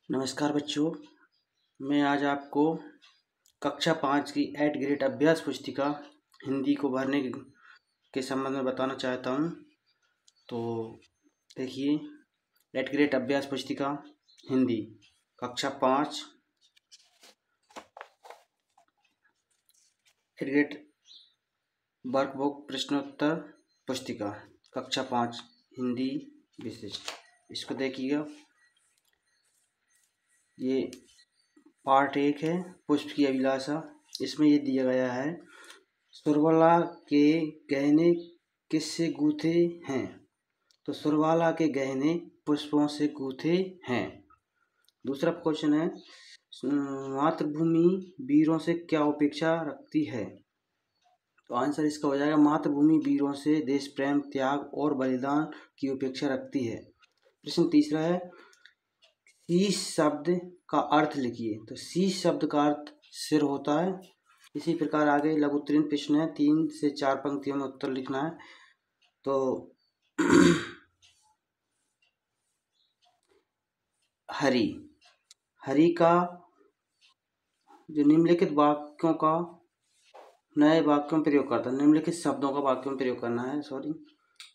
नमस्कार बच्चों, मैं आज आपको कक्षा 5 की 8 ग्रेड अभ्यास पुस्तिका हिंदी को भरने के संबंध में बताना चाहता हूं। तो देखिए, 8 ग्रेड अभ्यास पुस्तिका हिंदी कक्षा 5 8 ग्रेड वर्कबुक प्रश्नोत्तर पुस्तिका कक्षा 5 हिंदी विशिष्ट। इसको देखिएगा, ये पार्ट 1 है, पुष्प की अभिलाषा। इसमें ये दिया गया है, सुरबाला के गहने किससे गूंथे हैं? तो सुरबाला के गहने पुष्पों से गूंथे हैं। दूसरा क्वेश्चन है, मातृभूमि वीरों से क्या अपेक्षा रखती है? तो आंसर इसका हो जाएगा, मातृभूमि वीरों से देश प्रेम, त्याग और बलिदान की अपेक्षा रखती है। प्रश्न तीसरा है, शीश शब्द का अर्थ लिखिए। तो शीश शब्द का अर्थ सिर होता है। इसी प्रकार आगे लघु उत्तीर्ण प्रश्न है, 3 से 4 पंक्तियों में उत्तर लिखना है। तो हरि हरि का जो निम्नलिखित वाक्यों का नए वाक्यों में प्रयोग करता है, निम्नलिखित शब्दों का वाक्यों में प्रयोग करना है।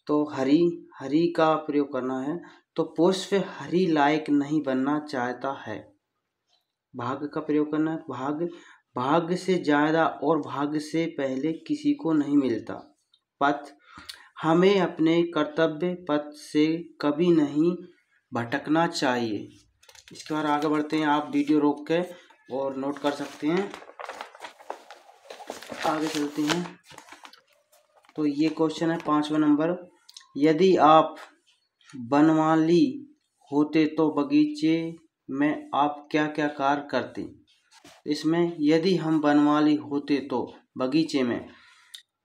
तो हरि का प्रयोग करना है। तो पुष्प हरि लायक नहीं बनना चाहता है। भाग्य का प्रयोग करना है। भाग्य से ज्यादा और भाग्य से पहले किसी को नहीं मिलता। पथ, हमें अपने कर्तव्य पथ से कभी नहीं भटकना चाहिए। इसके बाद आगे बढ़ते हैं, आप वीडियो रोक के और नोट कर सकते हैं। आगे चलते हैं। तो ये क्वेश्चन है 5वां नंबर, यदि आप बनमाली होते तो बगीचे में आप क्या क्या कार्य करते? इसमें यदि हम बनमाली होते तो बगीचे में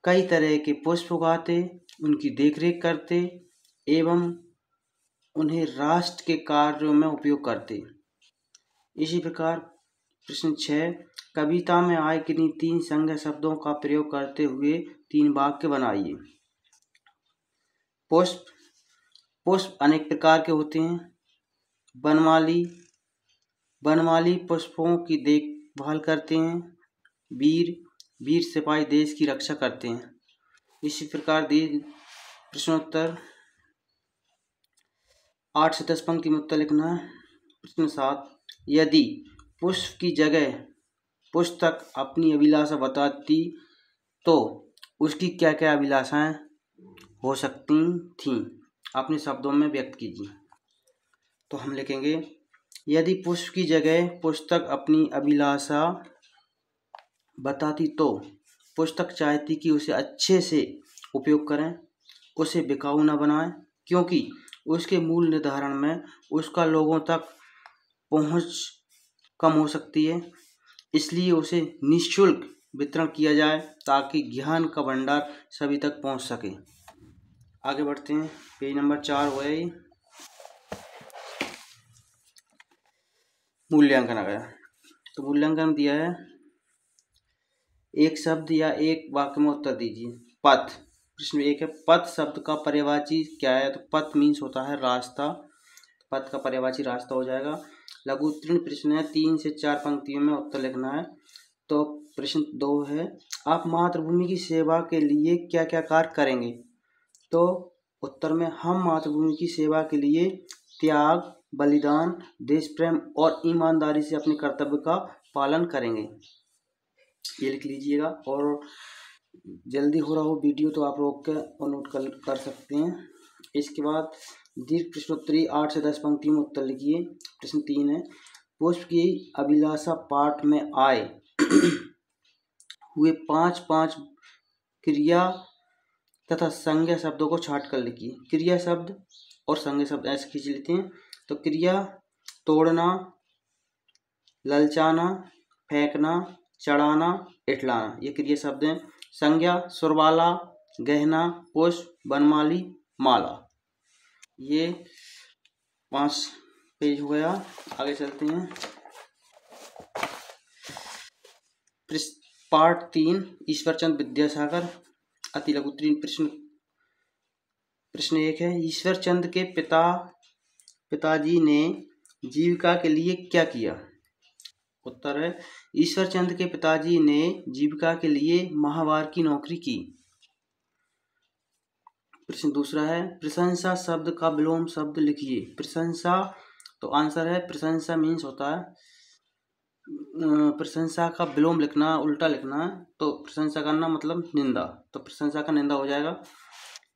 कई तरह के पुष्प उगाते, उनकी देखरेख करते एवं उन्हें राष्ट्र के कार्यों में उपयोग करते। इसी प्रकार प्रश्न 6, कविता में आए किन्हीं 3 संज्ञा शब्दों का प्रयोग करते हुए 3 वाक्य बनाइए। पुष्प अनेक प्रकार के होते हैं। बनमाली पुष्पों की देखभाल करते हैं। वीर सिपाही देश की रक्षा करते हैं। इसी प्रकार प्रश्नोत्तर 8 से 10 पंक्ति में उत्तर लिखना है। प्रश्न 7, यदि पुष्प की जगह पुस्तक अपनी अभिलाषा बताती तो उसकी क्या क्या अभिलाषाएं हो सकती थीं? अपने शब्दों में व्यक्त कीजिए। तो हम लिखेंगे, यदि पुष्प की जगह पुस्तक अपनी अभिलाषा बताती तो पुस्तक चाहती कि उसे अच्छे से उपयोग करें, उसे बिकाऊ न बनाएं, क्योंकि उसके मूल निर्धारण में उसका लोगों तक पहुंच कम हो सकती है। इसलिए उसे निःशुल्क वितरण किया जाए ताकि ज्ञान का भंडार सभी तक पहुंच सके। आगे बढ़ते हैं, पेज नंबर 4 हो गया। मूल्यांकन आ गया। तो मूल्यांकन दिया है, एक शब्द या एक वाक्य में उत्तर दीजिए। पथ, प्रश्न 1 है, पथ शब्द का पर्यायवाची क्या है? तो पथ मीन्स होता है रास्ता। पथ का पर्यायवाची रास्ता हो जाएगा। लघु उत्तीर्ण प्रश्न है, 3 से 4 पंक्तियों में उत्तर लिखना है। तो प्रश्न 2 है, आप मातृभूमि की सेवा के लिए क्या क्या कार्य करेंगे? तो उत्तर में हम मातृभूमि की सेवा के लिए त्याग, बलिदान, देश प्रेम और ईमानदारी से अपने कर्तव्य का पालन करेंगे। ये लिख लीजिएगा। और जल्दी हो रहा हो वीडियो तो आप रोक के और नोट कर सकते हैं। इसके बाद दीर्घ प्रश्नोत्तरी 8 से 10 पंक्ति में उत्तर लिखिए। प्रश्न 3 है, पुष्प की अभिलाषा पाठ में आए हुए 5 क्रिया तथा संज्ञा शब्दों को छाट कर लिखिए। क्रिया शब्द और संज्ञा शब्द ऐसे खींच लेते हैं। तो क्रिया, तोड़ना, ललचाना, फेंकना, चढ़ाना, इठलाना, ये क्रिया शब्द हैं। संज्ञा, सुरबाला, गहना, पुष्प, बनमाली, माला। ये 5 पेज हो गया। आगे चलते हैं। पार्ट 3, ईश्वरचंद विद्यासागर अति लघु उत्तीर्ण प्रश्न 1 है, ईश्वरचंद के पिताजी ने जीविका के लिए क्या किया? उत्तर है ईश्वरचंद के पिताजी ने जीविका के लिए माहवार की नौकरी की। प्रश्न दूसरा है प्रशंसा शब्द का विलोम शब्द लिखिए। प्रशंसा, तो आंसर है प्रशंसा मीन्स होता है प्रशंसा का विलोम लिखना, उल्टा लिखना है, तो प्रशंसा करना मतलब निंदा, तो प्रशंसा का निंदा हो जाएगा।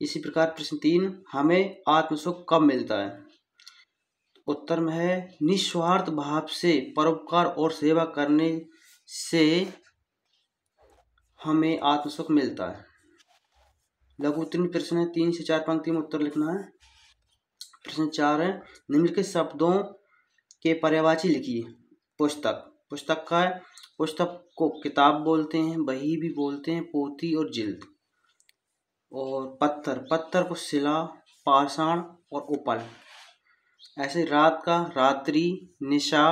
इसी प्रकार प्रश्न 3 हमें आत्मसुख कब मिलता है? उत्तर में है निस्वार्थ भाव से परोपकार और सेवा करने से हमें आत्मसुख मिलता है। लघु उत्तीर्ण प्रश्न है, 3 से 4 पंक्ति में उत्तर लिखना है। प्रश्न 4 है निम्नलिखित शब्दों के पर्यायवाची लिखिए। पुस्तक, पुस्तक का है, पुस्तक को किताब बोलते हैं, बही भी बोलते हैं, पोथी और जिल्द। और पत्थर, पत्थर को शिला, पाषाण और उपल। ऐसे रात का रात्रि, निशा,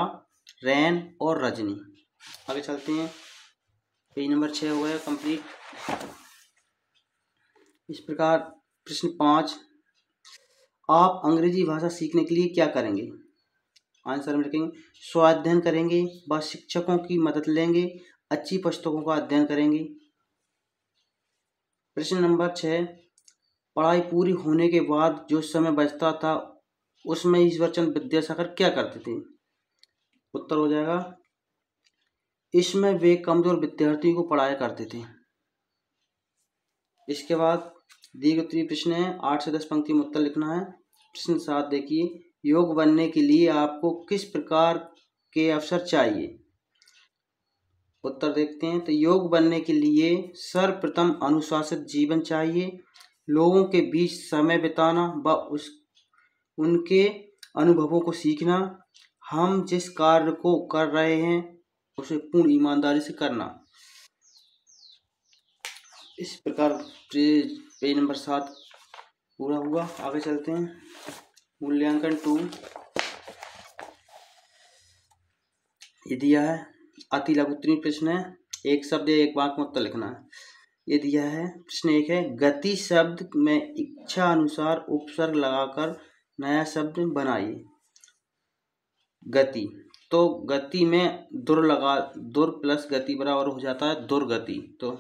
रैन और रजनी। आगे चलते हैं, पेज नंबर 6 हो गया कंप्लीट। इस प्रकार प्रश्न 5 आप अंग्रेजी भाषा सीखने के लिए क्या करेंगे? आंसर में लिखेंगे स्वाध्ययन करेंगे, व शिक्षकों की मदद लेंगे, अच्छी पुस्तकों का अध्ययन करेंगे। प्रश्न नंबर 6 पढ़ाई पूरी होने के बाद जो समय बचता था उसमें ईश्वरचंद विद्यासागर क्या करते थे? उत्तर हो जाएगा इसमें वे कमजोर विद्यार्थियों को पढ़ाया करते थे। इसके बाद दिए उत्तरीय प्रश्न है, 8 से 10 पंक्ति में उत्तर लिखना है। प्रश्न 7 देखिए योग बनने के लिए आपको किस प्रकार के अवसर चाहिए? उत्तर देखते हैं, तो योग बनने के लिए सर्वप्रथम अनुशासित जीवन चाहिए, लोगों के बीच समय बिताना व उनके अनुभवों को सीखना, हम जिस कार्य को कर रहे हैं उसे पूर्ण ईमानदारी से करना। इस प्रकार पेज नंबर 7 पूरा हुआ। आगे चलते हैं, मूल्यांकन 2 ये दिया है, अति लघु उत्तीर्ण प्रश्न है, एक शब्द एक वाक्य में उत्तर लिखना है। ये दिया है प्रश्न 1 है गति शब्द में इच्छा अनुसार उपसर्ग लगाकर नया शब्द बनाइए। गति, तो गति में दुर प्लस गति बराबर हो जाता है दुर्गति, तो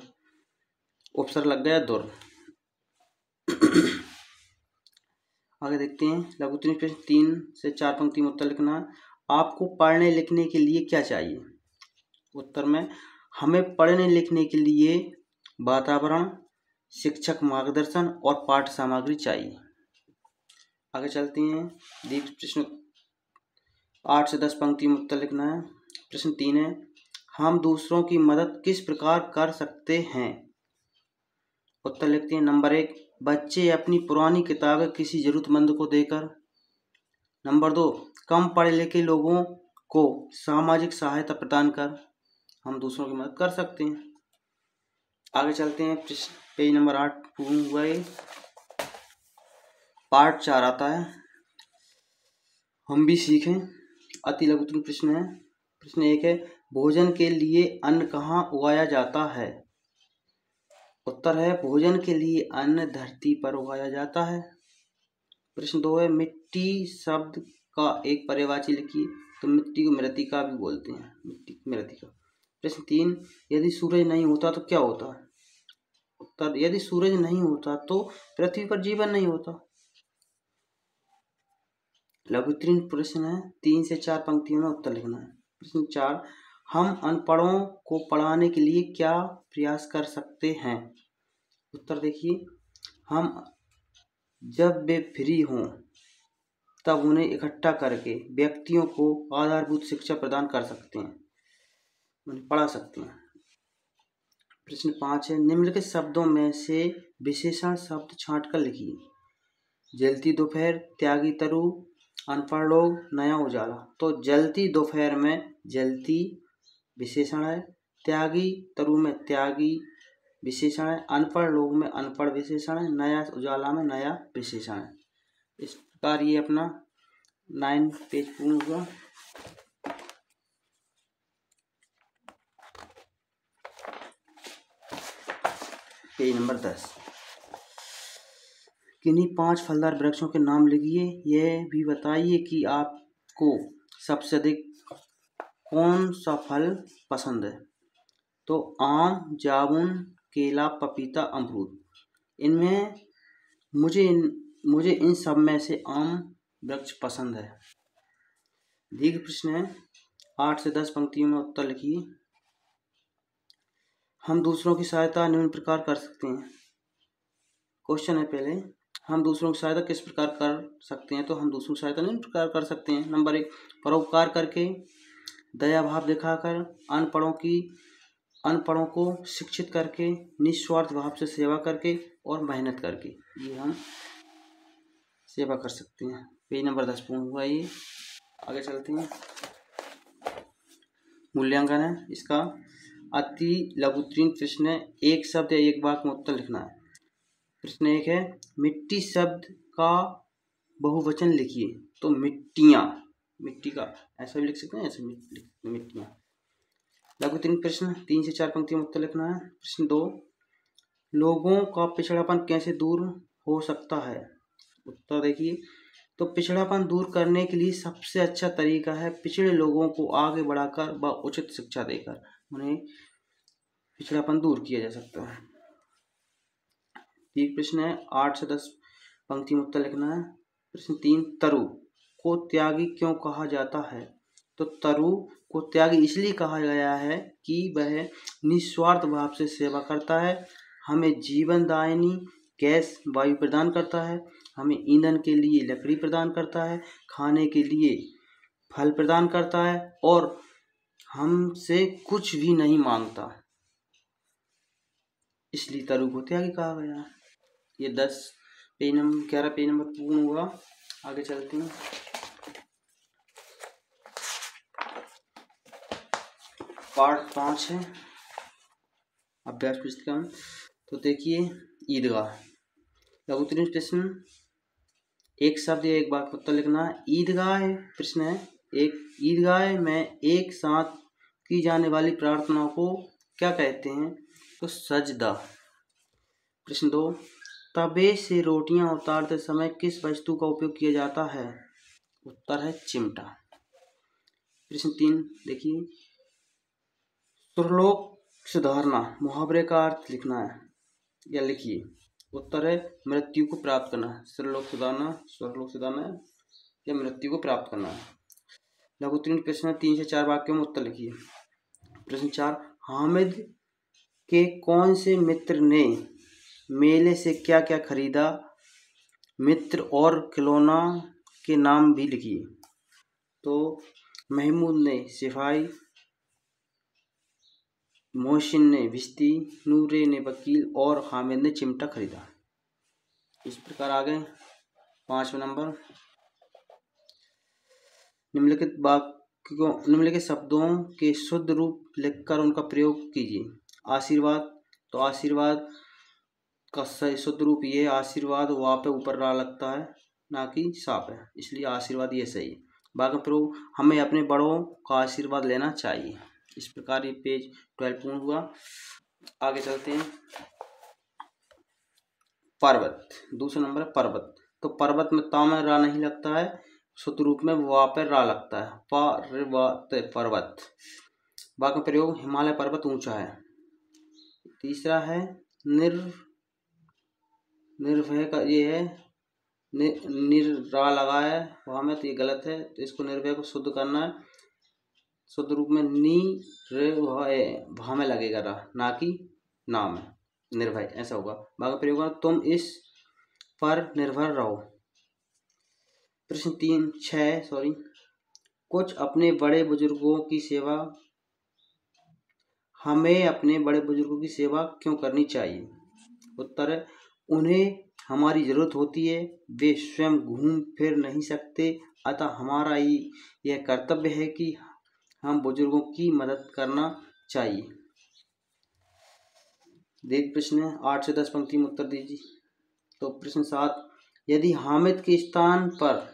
उपसर्ग लग गया दुर। आगे देखते हैं लघु उत्तीर्ण प्रश्न 3 से 4 पंक्ति में उत्तर लिखना है। आपको पढ़ने लिखने के लिए क्या चाहिए? उत्तर में हमें पढ़ने लिखने के लिए वातावरण, शिक्षक मार्गदर्शन और पाठ्य सामग्री चाहिए। आगे चलते हैं, दीर्घ प्रश्न 8 से 10 पंक्ति में उत्तर लिखना है। प्रश्न 3 है हम दूसरों की मदद किस प्रकार कर सकते हैं? उत्तर लिखते हैं नंबर 1 बच्चे अपनी पुरानी किताबें किसी जरूरतमंद को देकर। नंबर 2 कम पढ़े लिखे लोगों को सामाजिक सहायता प्रदान कर हम दूसरों की मदद कर सकते हैं। आगे चलते हैं, पेज नंबर 8 पूर्ण हुआ है। पार्ट 4 आता है हम भी सीखें। अति लघु उत्तीर्ण प्रश्न है। प्रश्न 1 है भोजन के लिए अन्न कहाँ उगाया जाता है? उत्तर है भोजन के लिए अन्न धरती पर उगाया जाता है। प्रश्न 2 है मिट्टी शब्द का एक पर्यायवाची लिखिए। तो मिट्टी को मृतिका भी बोलते हैं, मिट्टी मृतिका। प्रश्न 3 यदि सूरज नहीं होता तो क्या होता? उत्तर यदि सूरज नहीं होता तो पृथ्वी पर जीवन नहीं होता। लघु उत्तीर्ण प्रश्न है, 3 से 4 पंक्तियों में उत्तर लिखना है। प्रश्न 4 हम अनपढ़ों को पढ़ाने के लिए क्या प्रयास कर सकते हैं? उत्तर देखिए हम जब वे फ्री हों तब उन्हें इकट्ठा करके व्यक्तियों को आधारभूत शिक्षा प्रदान कर सकते हैं, उन्हें पढ़ा सकते हैं। प्रश्न 5 है निम्नलिखित शब्दों में से विशेषण शब्द छांटकर लिखिए। जलती दोपहर, त्यागी तरु, अनपढ़ लोग, नया उजाला। तो जलती दोपहर में जलती विशेषण है, त्यागी तरु में त्यागी विशेषण है, अनपढ़ लोग में अनपढ़ विशेषण है, नया उजाला में नया विशेषण है। इस प्रकार ये अपना 9 पेज पूर्ण हुआ। पेज नंबर 10 किन्हीं 5 फलदार वृक्षों के नाम लिखिए। यह भी बताइए कि आपको सबसे अधिक कौन सा फल पसंद है? तो आम, जामुन, केला, पपीता, अमरूद। इनमें मुझे इन सब में से आम वृक्ष पसंद है। दीर्घ प्रश्न है, 8 से 10 पंक्तियों में उत्तर लिखिए। हम दूसरों की सहायता निम्न प्रकार कर सकते हैं। क्वेश्चन है पहले, हम दूसरों की सहायता किस प्रकार कर सकते हैं? तो हम दूसरों की सहायता निम्न प्रकार कर सकते हैं। नंबर 1, परोपकार करके, दया भाव दिखाकर, अनपढ़ों को शिक्षित करके, निस्वार्थ भाव से सेवा करके और मेहनत करके। ये हम सेवा कर सकते हैं। पेज नंबर 10 पूर्ण हुआ। ये आगे चलते हैं। मूल्यांकन है इसका। अति लघुत्तरीन प्रश्न है, एक शब्द या एक वाक्य में उत्तर लिखना है। प्रश्न 1 है, मिट्टी शब्द का बहुवचन लिखिए। तो मिट्टियाँ, मिट्टी का ऐसा भी लिख सकते हैं, ऐसे मिट्टियाँ। लघुत्तरीन प्रश्न 3 से 4 पंक्तियों में उत्तर लिखना है। प्रश्न 2, लोगों का पिछड़ापन कैसे दूर हो सकता है? उत्तर देखिए। तो पिछड़ापन दूर करने के लिए सबसे अच्छा तरीका है पिछड़े लोगों को आगे बढ़ाकर व उचित शिक्षा देकर उन्हें पिछड़ापन दूर किया जा सकता है। एक प्रश्न है, 8 से 10 पंक्ति में उत्तर लिखना है। प्रश्न 3, तरु को त्यागी क्यों कहा जाता है? तो तरु को त्यागी इसलिए कहा गया है कि वह निस्वार्थ भाव से सेवा करता है, हमें जीवनदायिनी गैस वायु प्रदान करता है, हमें ईंधन के लिए लकड़ी प्रदान करता है, खाने के लिए फल प्रदान करता है और हमसे कुछ भी नहीं मांगता, इसलिए तरु को त्यागी कहा गया। ये 11 पेज नंबर पूर्ण हुआ। आगे चलते हैं। पार्ट 5 है अभ्यास पुस्तिका। तो देखिए, ईदगाह। लघुत्तरीन प्रश्न, एक शब्द या एक वाक्य उत्तर लिखना है। ईदगाह प्रश्न है, एक ईदगाह में एक साथ की जाने वाली प्रार्थनाओं को क्या कहते हैं? तो सजदा। प्रश्न 2, तवे से रोटियां उतारते समय किस वस्तु का उपयोग किया जाता है? उत्तर है चिमटा। प्रश्न 3 देखिए, सुरलोक सुधारना मुहावरे का अर्थ लिखना है या लिखिए। उत्तर है मृत्यु को प्राप्त करना। सुरलोक सुधारना है या मृत्यु को प्राप्त करना है। लघुत्तरीन प्रश्न 3 से 4 वाक्यों में उत्तर लिखिए। प्रश्न 4, हामिद के कौन से मित्र ने मेले से क्या क्या खरीदा? मित्र और खिलौना के नाम भी लिखिए। तो महमूद ने सिपाही, मोहसिन ने भिश्ती, नूरे ने वकील और हामिद ने चिमटा खरीदा। इस प्रकार आ गए। 5वां नंबर, निम्नलिखित शब्दों के शुद्ध रूप लिखकर उनका प्रयोग कीजिए। आशीर्वाद, तो आशीर्वाद का सही शुद्ध रूप ये है, आशीर्वाद वहाँ पे ऊपर रा लगता है ना कि साफ है, इसलिए आशीर्वाद ये सही है। बाकी प्रयोग, हमें अपने बड़ों का आशीर्वाद लेना चाहिए। इस प्रकार ये पेज 12 पूर्ण हुआ। आगे चलते हैं। पर्वत, दूसरा नंबर है पर्वत। तो पर्वत में ता में रा नहीं लगता है, शुद्ध रूप में वहाँ पर रा लगता है, पर्वत। बाकी प्रयोग, हिमालय पर्वत ऊंचा है। तीसरा है निर्भय का ये है, रा लगा है वहाँ में, तो ये गलत है, तो इसको निर्भय को शुद्ध करना है। शुद्ध रूप में भा में लगेगा रा, ना कि नाम है, निर्भय ऐसा होगा। बाकी प्रयोग, तुम इस पर निर्भर रहो। प्रश्न 6 कुछ अपने बड़े बुजुर्गों की सेवा, हमें अपने बड़े बुजुर्गों की सेवा क्यों करनी चाहिए? उत्तर है, उन्हें हमारी जरूरत होती है, वे स्वयं घूम फिर नहीं सकते, अतः हमारा यह कर्तव्य है कि हम बुजुर्गों की मदद करना चाहिए। देख प्रश्न 8 से 10 पंक्ति में उत्तर दीजिए। तो प्रश्न 7, यदि हामिद के स्थान पर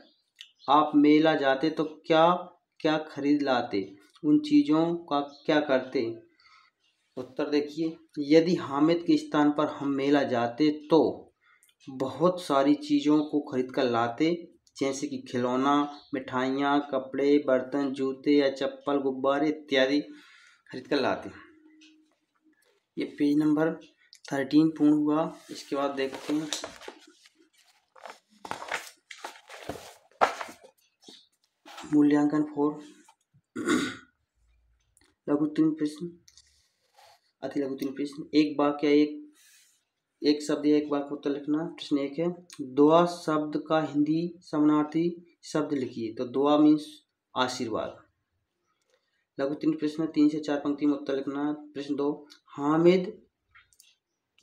आप मेला जाते तो क्या क्या खरीद लाते? उन चीज़ों का क्या करते? उत्तर देखिए, यदि हामिद के स्थान पर हम मेला जाते तो बहुत सारी चीज़ों को खरीद कर लाते, जैसे कि खिलौना, मिठाइयाँ, कपड़े, बर्तन, जूते या चप्पल, गुब्बारे इत्यादि खरीद कर लाते हैं। ये पेज नंबर 13 पूर्ण हुआ। इसके बाद देखते हैं मूल्यांकन 4 लघु उत्तीर्ण प्रश्न, अति लघु उत्तीर्ण प्रश्न। एक वाक्य एक शब्द या एक वाक्य उत्तर लिखना। प्रश्न 1 है, दुआ शब्द का हिंदी समानार्थी शब्द लिखिए। तो दुआ मीन्स आशीर्वाद। लघु उत्तीर्ण प्रश्न 3 से 4 पंक्ति में उत्तर लिखना। प्रश्न 2, हामिद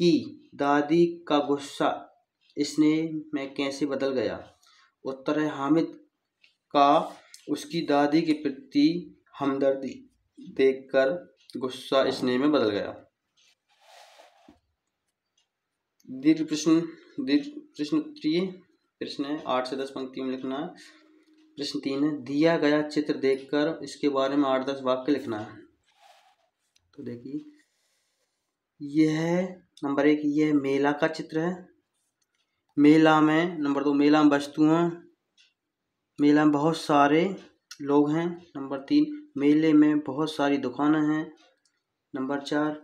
की दादी का गुस्सा स्नेह में कैसे बदल गया। उत्तर है, हामिद का उसकी दादी के प्रति हमदर्दी देखकर गुस्सा स्नेह में बदल गया। दीर्घ प्रश्न उत्तरीय प्रश्न है, 8 से 10 पंक्ति में लिखना है। प्रश्न 3 है, दिया गया चित्र देखकर इसके बारे में 8-10 वाक्य लिखना है। तो देखिए, यह नंबर 1 यह मेला का चित्र है। मेला में नंबर 2 मेला में वस्तुएं, मेला में बहुत सारे लोग हैं। नंबर 3 मेले में बहुत सारी दुकानें हैं। नंबर 4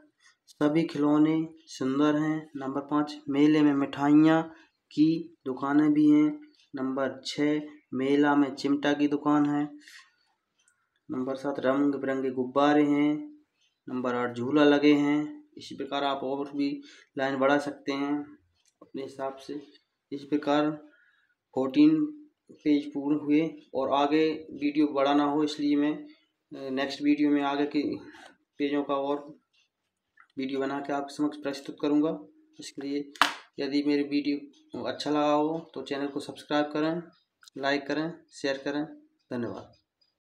सभी खिलौने सुंदर हैं। नंबर 5 मेले में मिठाइयाँ की दुकानें भी हैं। नंबर 6 मेला में चिमटा की दुकान है। नंबर 7 रंग बिरंगे गुब्बारे हैं। नंबर 8 झूला लगे हैं। इसी प्रकार आप और भी लाइन बढ़ा सकते हैं अपने हिसाब से। इस प्रकार 14 पेज पूर्ण हुए और आगे वीडियो बड़ा ना हो, इसलिए मैं नेक्स्ट वीडियो में आगे के पेजों का और वीडियो बना के आपके समक्ष प्रस्तुत करूंगा। इसके लिए यदि मेरी वीडियो अच्छा लगा हो तो चैनल को सब्सक्राइब करें, लाइक करें, शेयर करें। धन्यवाद।